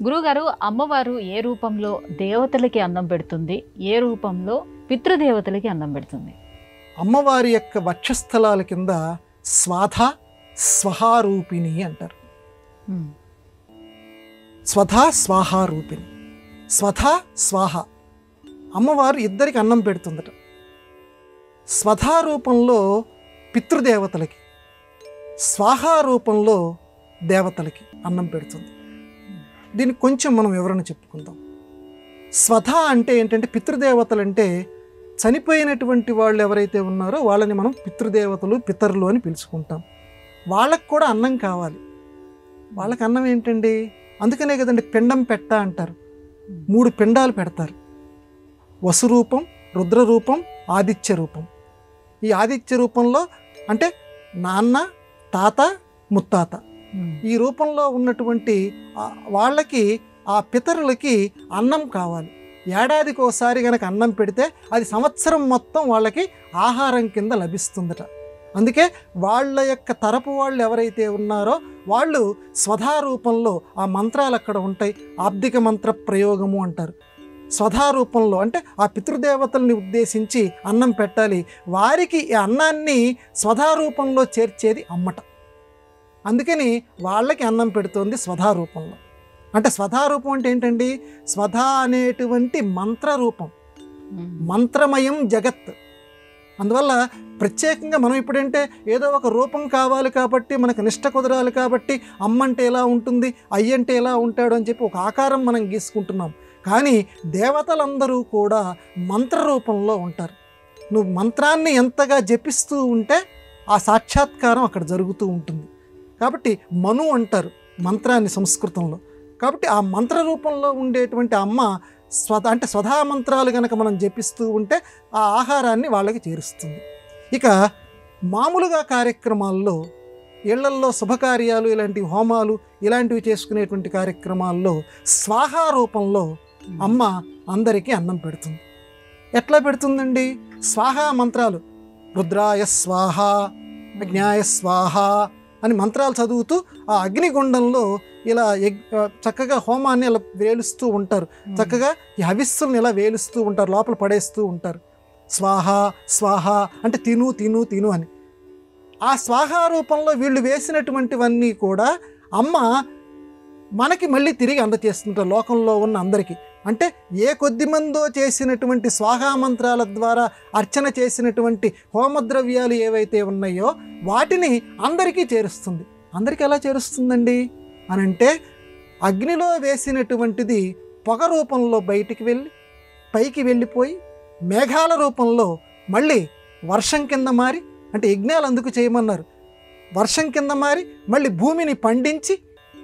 గురుగారు, అమ్మవారు ఏ రూపంలో దేవతలకి అన్నం పెడుతుంది? ఏ రూపంలో పితృదేవతలకి అన్నం పెడుతుంది? అమ్మవారి యొక్క వక్షస్థలాల కింద స్వాధ స్వహారూపిణి అంటారు. ఉమ్, స్వధ స్వాహారూపిణి. స్వధ స్వాహ అమ్మవారు ఇద్దరికి అన్నం పెడుతుందట. స్వధా రూపంలో పితృదేవతలకి, స్వాహా రూపంలో దేవతలకి అన్నం పెడుతుంది. దీనికి కొంచెం మనం వివరణ చెప్పుకుందాం. స్వధ అంటే ఏంటంటే పితృదేవతలు అంటే చనిపోయినటువంటి వాళ్ళు ఎవరైతే ఉన్నారో వాళ్ళని మనం పితృదేవతలు, పితరులు అని పిలుచుకుంటాం. వాళ్ళకు కూడా అన్నం కావాలి. వాళ్ళకి అన్నం ఏంటండి? అందుకనే కదండి పిండం పెట్ట అంటారు. 3 పిండాలు పెడతారు. వసురూపం, రుద్రరూపం, ఆదిత్య రూపం. ఈ ఆదిత్య రూపంలో అంటే నాన్న, తాత, ముత్తాత ఈ రూపంలో ఉన్నటువంటి వాళ్ళకి, ఆ పితరులకి అన్నం కావాలి. ఏడాదికి ఒకసారి కనుక అన్నం పెడితే అది సంవత్సరం మొత్తం వాళ్ళకి ఆహారం కింద లభిస్తుందట. అందుకే వాళ్ళ యొక్క తరపు వాళ్ళు ఎవరైతే ఉన్నారో వాళ్ళు స్వధా రూపంలో ఆ మంత్రాలు అక్కడ ఉంటాయి. ఆబ్దిక మంత్ర ప్రయోగము అంటారు. స్వధా రూపంలో అంటే ఆ పితృదేవతల్ని ఉద్దేశించి అన్నం పెట్టాలి. వారికి ఈ అన్నాన్ని స్వధా రూపంలో చేర్చేది అమ్మట. అందుకని వాళ్ళకి అన్నం పెడుతోంది స్వధా రూపంలో. అంటే స్వధా రూపం అంటే ఏంటండి? స్వధా అనేటువంటి మంత్రరూపం, మంత్రమయం జగత్. అందువల్ల ప్రత్యేకంగా మనం ఇప్పుడంటే ఏదో ఒక రూపం కావాలి కాబట్టి, మనకు నిష్ట కుదరాలి కాబట్టి అమ్మంటే ఎలా ఉంటుంది, అయ్యంటే ఎలా ఉంటాడు అని చెప్పి ఒక ఆకారం మనం గీసుకుంటున్నాం. కానీ దేవతలందరూ కూడా మంత్రరూపంలో ఉంటారు. నువ్వు మంత్రాన్ని ఎంతగా జపిస్తూ ఉంటే ఆ సాక్షాత్కారం అక్కడ జరుగుతూ ఉంటుంది. కాబట్టి మను అంటారు మంత్రాన్ని సంస్కృతంలో. కాబట్టి ఆ మంత్ర రూపంలో ఉండేటువంటి అమ్మ అంటే స్వధా మంత్రాలు కనుక మనం జపిస్తూ ఉంటే ఆ ఆహారాన్ని వాళ్ళకి చేరుస్తుంది. ఇక మామూలుగా కార్యక్రమాల్లో, ఇళ్లల్లో శుభకార్యాలు, ఇలాంటి హోమాలు ఇలాంటివి చేసుకునేటువంటి కార్యక్రమాల్లో స్వాహా రూపంలో అమ్మ అందరికీ అన్నం పెడుతుంది. ఎట్లా పెడుతుందండి? స్వాహా మంత్రాలు, రుద్రాయ స్వాహ, అగ్న్యాయ స్వాహ అని మంత్రాలు చదువుతూ ఆ అగ్నిగుండంలో ఇలా చక్కగా హోమాన్ని ఇలా వేలుస్తూ ఉంటారు. చక్కగా ఈ హవిస్సుల్ని ఇలా వేలుస్తూ ఉంటారు, లోపల పడేస్తూ ఉంటారు. స్వాహ స్వాహ అంటే తిను తిను తిను అని. ఆ స్వాహా రూపంలో వీళ్ళు వేసినటువంటివన్నీ కూడా అమ్మ మనకి మళ్ళీ తిరిగి అందచేస్తుంటారు లోకంలో ఉన్న అందరికీ. అంటే ఏ కొద్ది మందో చేసినటువంటి స్వాహా మంత్రాల ద్వారా అర్చన చేసినటువంటి హోమద్రవ్యాలు ఏవైతే ఉన్నాయో వాటిని అందరికీ చేరుస్తుంది. అందరికీ ఎలా చేరుస్తుందండి అని అంటే, అగ్నిలో వేసినటువంటిది పొగ రూపంలో బయటికి వెళ్ళి పైకి వెళ్ళిపోయి మేఘాల రూపంలో మళ్ళీ వర్షం కింద మారి, అంటే యజ్ఞాలు అందుకు చేయమన్నారు, వర్షం కింద మారి మళ్ళీ భూమిని పండించి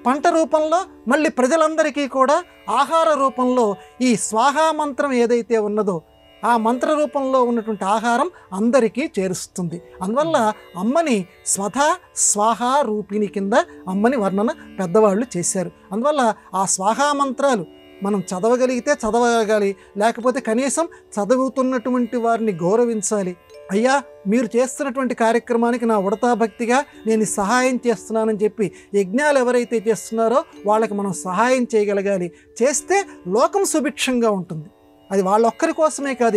పంట రూపంలో మళ్ళీ ప్రజలందరికీ కూడా ఆహార రూపంలో ఈ స్వాహా మంత్రం ఏదైతే ఉన్నదో ఆ మంత్ర రూపంలో ఉన్నటువంటి ఆహారం అందరికీ చేరుస్తుంది. అందువల్ల అమ్మని స్వధా స్వాహా రూపిణి కింద అమ్మని వర్ణన పెద్దవాళ్ళు చేశారు. అందువల్ల ఆ స్వాహా మంత్రాలు మనం చదవగలిగితే చదవగలగాలి, లేకపోతే కనీసం చదువుతున్నటువంటి వారిని గౌరవించాలి. అయ్యా, మీరు చేస్తున్నటువంటి కార్యక్రమానికి నా ఉడతా భక్తిగా నేను సహాయం చేస్తున్నానని చెప్పి యజ్ఞాలు ఎవరైతే చేస్తున్నారో వాళ్ళకి మనం సహాయం చేయగలగాలి. చేస్తే లోకం సుభిక్షంగా ఉంటుంది. అది వాళ్ళొక్కరి కోసమే కాదు.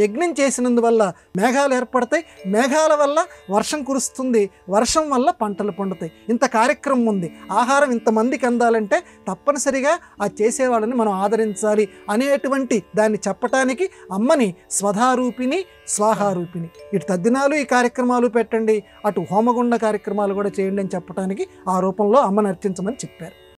యజ్ఞం చేసినందువల్ల మేఘాలు ఏర్పడతాయి, మేఘాల వల్ల వర్షం కురుస్తుంది, వర్షం వల్ల పంటలు పండుతాయి. ఇంత కార్యక్రమం ఉంది. ఆహారం ఇంతమందికి అందాలంటే తప్పనిసరిగా ఆ చేసేవాళ్ళని మనం ఆదరించాలి అనేటువంటి దాన్ని చెప్పటానికి అమ్మని స్వధారూపిణి, స్వాహారూపిణి, ఇటు తద్దినాలు ఈ కార్యక్రమాలు పెట్టండి, అటు హోమగుండ కార్యక్రమాలు కూడా చేయండి అని చెప్పడానికి ఆ రూపంలో అమ్మని అర్చించమని చెప్పారు.